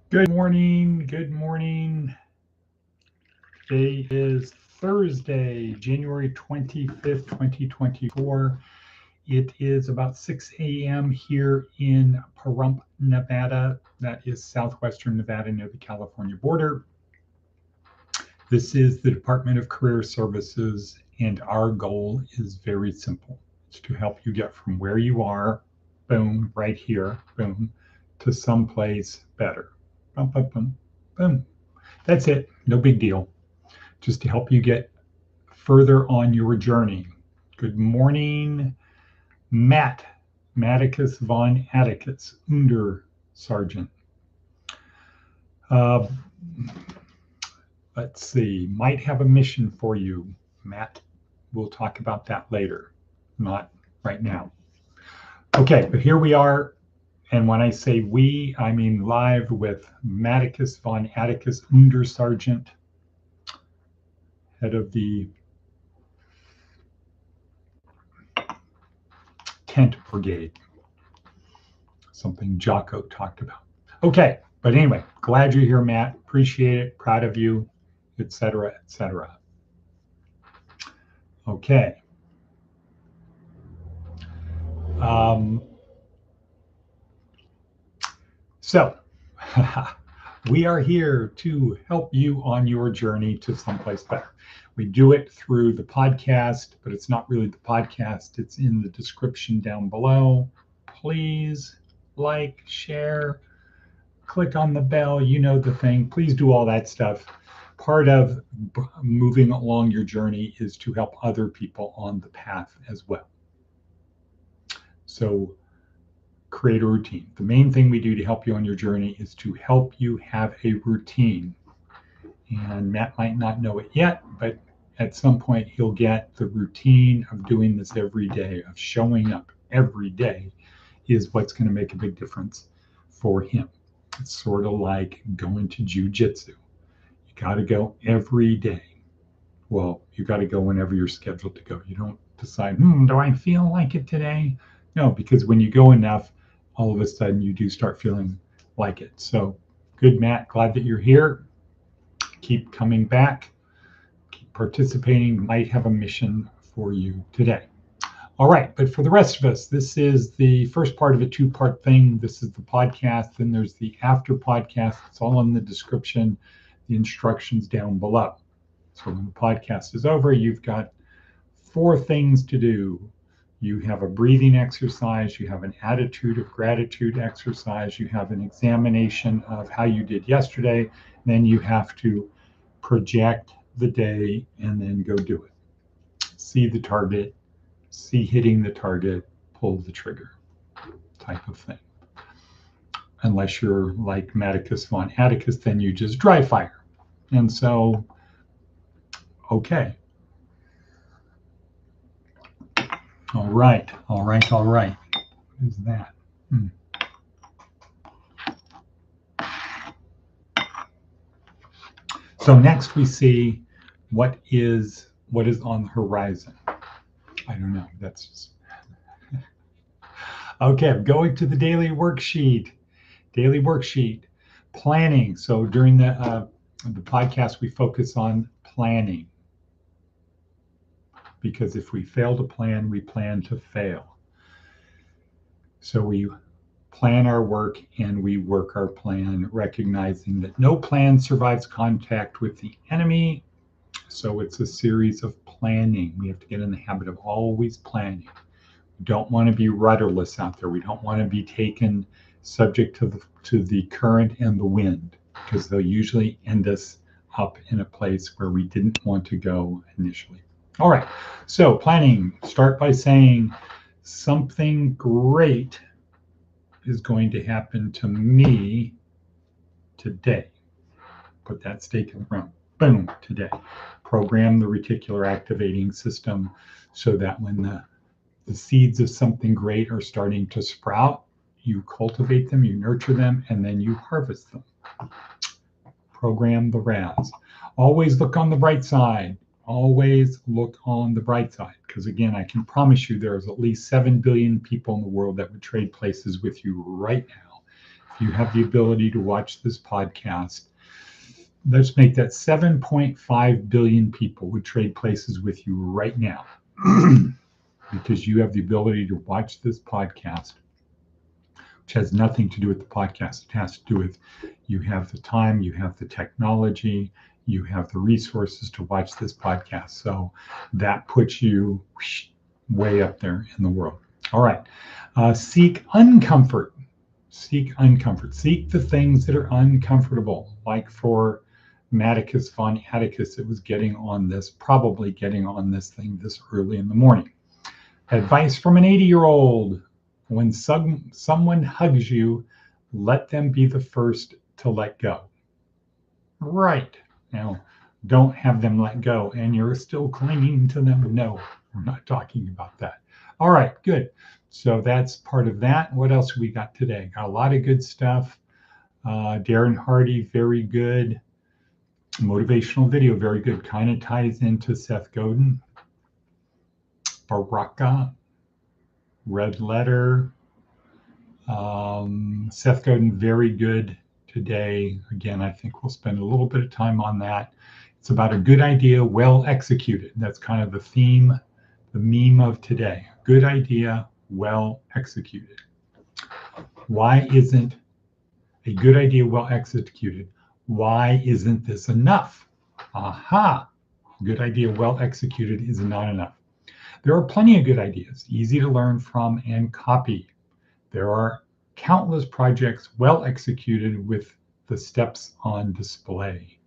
Good morning. Good morning. Today is Thursday, January 25th, 2024. It is about 6 a.m. here in Pahrump, Nevada. That is southwestern Nevada near the California border. This is the Department of Career Services, and our goal is very simple. It's to help you get from where you are, boom, right here, boom, to someplace better. Boom, boom, boom, boom. That's it. No big deal. Just to help you get further on your journey. Good morning, Matt. Matticus von Atticus, Under Sergeant. Let's see. Might have a mission for you, Matt. We'll talk about that later. Not right now. Okay, but here we are. And when I say we, I mean live with Matticus von Atticus, Under Sergeant, head of the Tent Brigade. Something Jocko talked about. Okay, but anyway, glad you're here, Matt. Appreciate it. Proud of you, etc., etc. Okay. So we are here to help you on your journey to someplace better. We do it through the podcast, but it's not really the podcast. It's in the description down below. Please like, share, click on the bell. You know the thing. Please do all that stuff. Part of moving along your journey is to help other people on the path as well. So create a routine. The main thing we do to help you on your journey is to help you have a routine. And Matt might not know it yet, but at some point he'll get the routine of doing this every day, of showing up every day, is what's going to make a big difference for him. It's sort of like going to jujitsu. You got to go every day. Well, you got to go whenever you're scheduled to go. You don't decide, do I feel like it today? No, because when you go enough, all of a sudden you do start feeling like it. So good, Matt. Glad that you're here. Keep coming back. Keep participating. Might have a mission for you today. All right, but for the rest of us, this is the first part of a two-part thing. This is the podcast, then there's the after podcast. It's all in the description, the instructions down below. So when the podcast is over, you've got 4 things to do. You have a breathing exercise, you have an attitude of gratitude exercise, you have an examination of how you did yesterday, then you have to project the day and then go do it. See the target, see hitting the target, pull the trigger type of thing. Unless you're like Matticus von Atticus, then you just dry fire. And so, okay. All right. What is that? So next we see what is on the horizon. I don't know. That's just okay. I'm going to the daily worksheet. Planning. So during the podcast, we focus on planning, because if we fail to plan, we plan to fail. So we plan our work and we work our plan, recognizing that no plan survives contact with the enemy. So it's a series of planning. We have to get in the habit of always planning. We don't want to be rudderless out there. We don't want to be taken subject to the current and the wind, because they'll usually end us up in a place where we didn't want to go initially. All right, so planning. Start by saying something great is going to happen to me today. Put that stake in the ground. Boom, today. Program the reticular activating system so that when the seeds of something great are starting to sprout, you cultivate them, you nurture them, and then you harvest them. Program the RAS. Always look on the bright side. Always look on the bright side, because again, I can promise you there's at least 7 billion people in the world that would trade places with you right now. If you have the ability to watch this podcast, let's make that 7.5 billion people would trade places with you right now because you have the ability to watch this podcast, which has nothing to do with the podcast. It has to do with you have the time, you have the technology, you have the resources to watch this podcast. So that puts you way up there in the world. All right. Seek uncomfort. Seek uncomfort. Seek the things that are uncomfortable. Like for Maticus von Atticus, it was probably getting on this thing this early in the morning. Advice from an 80-year-old. When someone hugs you, let them be the first to let go. Right. Now, don't have them let go and you're still clinging to them. No, we're not talking about that. All right, good. So that's part of that. What else we got today? Got a lot of good stuff. Darren Hardy, very good. Motivational video, very good. Kind of ties into Seth Godin. Baraka, Red Letter. Seth Godin, very good today. Again, I think we'll spend a little bit of time on that. It's about a good idea, well executed. That's kind of the theme, the meme of today. Good idea, well executed. Why isn't a good idea well executed? Why isn't this enough? Aha! Good idea well executed is not enough. There are plenty of good ideas, easy to learn from and copy. There are countless projects well executed with the steps on display.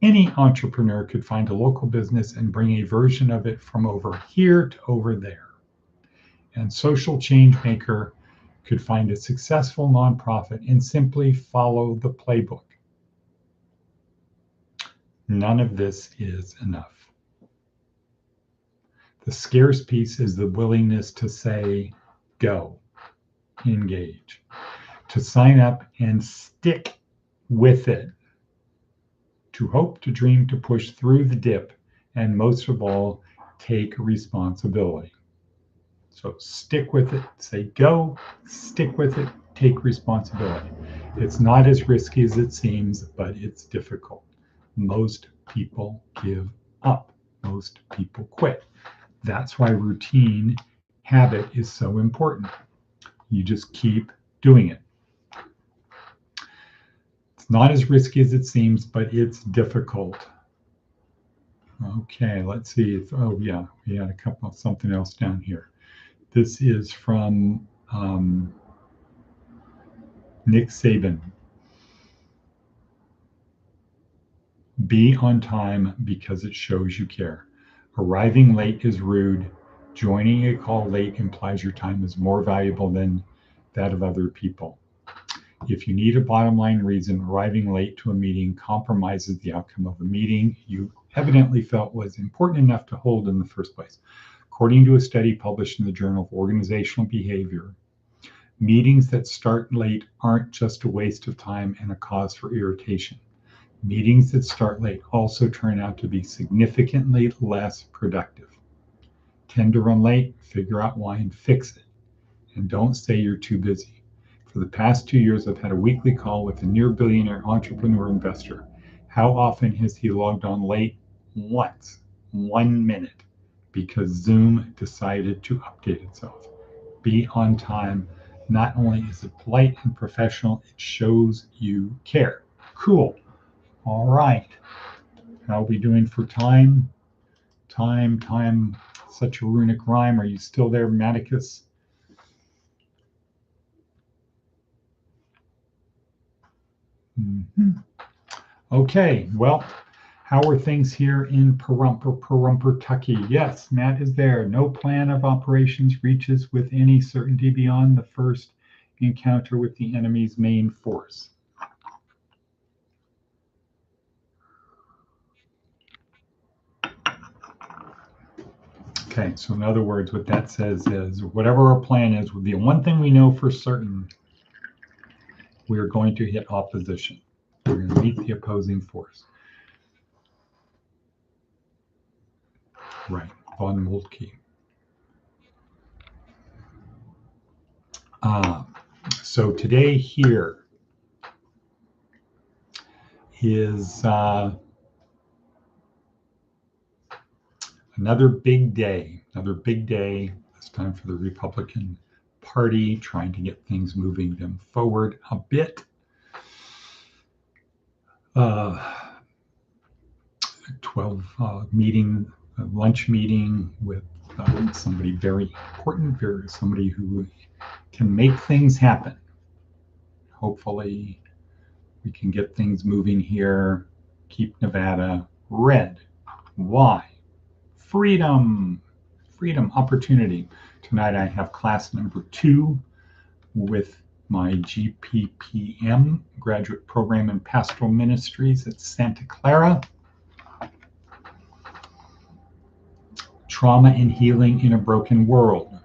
Any entrepreneur could find a local business and bring a version of it from over here to over there. And social change maker could find a successful nonprofit and simply follow the playbook. None of this is enough. The scarce piece is the willingness to say, go, engage, to sign up and stick with it, to hope, to dream, to push through the dip, and most of all, take responsibility. So stick with it, say go, stick with it, take responsibility. It's not as risky as it seems, but it's difficult. Most people give up. Most people quit. That's why routine, habit is so important. You just keep doing it. It's not as risky as it seems, but it's difficult. Okay, let's see. Oh yeah, we had something else down here. This is from Nick Saban. Be on time because it shows you care. Arriving late is rude. Joining a call late implies your time is more valuable than that of other people. If you need a bottom line reason, arriving late to a meeting compromises the outcome of a meeting you evidently felt was important enough to hold in the first place. According to a study published in the Journal of Organizational Behavior, meetings that start late aren't just a waste of time and a cause for irritation. Meetings that start late also turn out to be significantly less productive. Tend to run late, figure out why and fix it. And don't say you're too busy. For the past 2 years, I've had a weekly call with a near billionaire entrepreneur investor. How often has he logged on late? Once, 1 minute, because Zoom decided to update itself. Be on time. Not only is it polite and professional, it shows you care. Cool. All right. How are we doing for time? Time, such a runic rhyme. Are you still there, Maticus? Mm-hmm. Okay, well, how are things here in Pahrump-Tucky? Yes, Matt is there. No plan of operations reaches with any certainty beyond the first encounter with the enemy's main force. Okay, so in other words, what that says is whatever our plan is, the one thing we know for certain, we are going to hit opposition. We're going to meet the opposing force. Right, von Moltke. So today here is another big day. Another big day. This time for the Republican Party, trying to get things moving them forward a bit. 12 lunch meeting with somebody very important, somebody who can make things happen. Hopefully, we can get things moving here, keep Nevada red. Why? Freedom, freedom, opportunity. Tonight I have class number 2 with my GPPM, Graduate Program in Pastoral Ministries at Santa Clara. Trauma and healing in a broken world.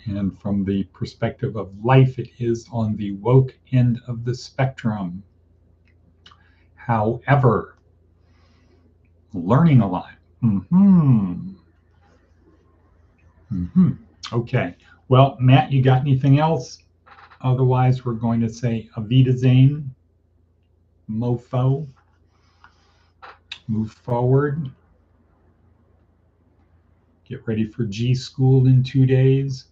And from the perspective of life, it is on the woke end of the spectrum. However, learning a lot. Okay. Well, Matt, you got anything else? Otherwise, we're going to say Avita Zane, mofo, move forward. Get ready for G School in 2 days.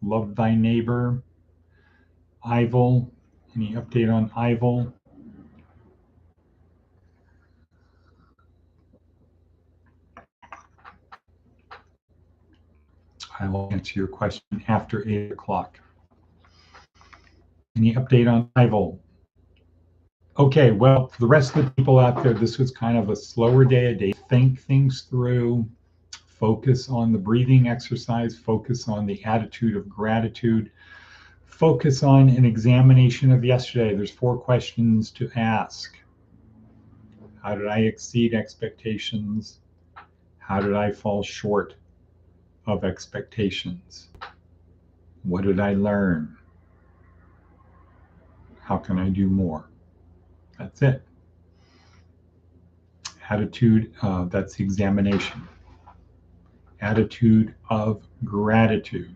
Love thy neighbor. Ival, any update on Ival? I will answer your question after 8 o'clock. Any update on Ival? Okay, well, for the rest of the people out there, this was kind of a slower day. Think things through, focus on the breathing exercise, focus on the attitude of gratitude, focus on an examination of yesterday. There's 4 questions to ask. How did I exceed expectations? How did I fall short of expectations? What did I learn? How can I do more? That's it. Attitude, that's the examination. Attitude of gratitude.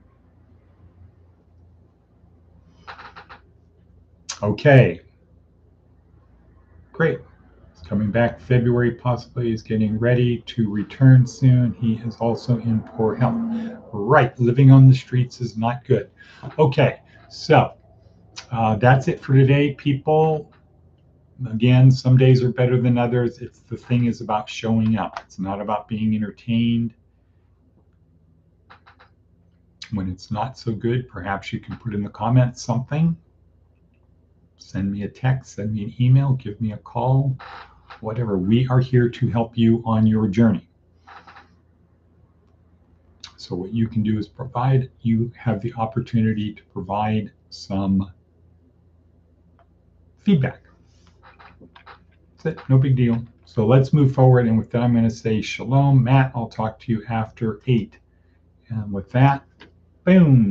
Okay. Great. He's coming back February, possibly. He's getting ready to return soon. He is also in poor health. Right. Living on the streets is not good. Okay. So that's it for today, people. Again, some days are better than others. The thing is about showing up. It's not about being entertained. When it's not so good, perhaps you can put in the comments something. Send me a text, send me an email, give me a call, whatever. We are here to help you on your journey. So what you can do is you have the opportunity to provide some feedback. That's it, no big deal. So let's move forward. And with that, I'm going to say shalom. Matt, I'll talk to you after 8. And with that, boom.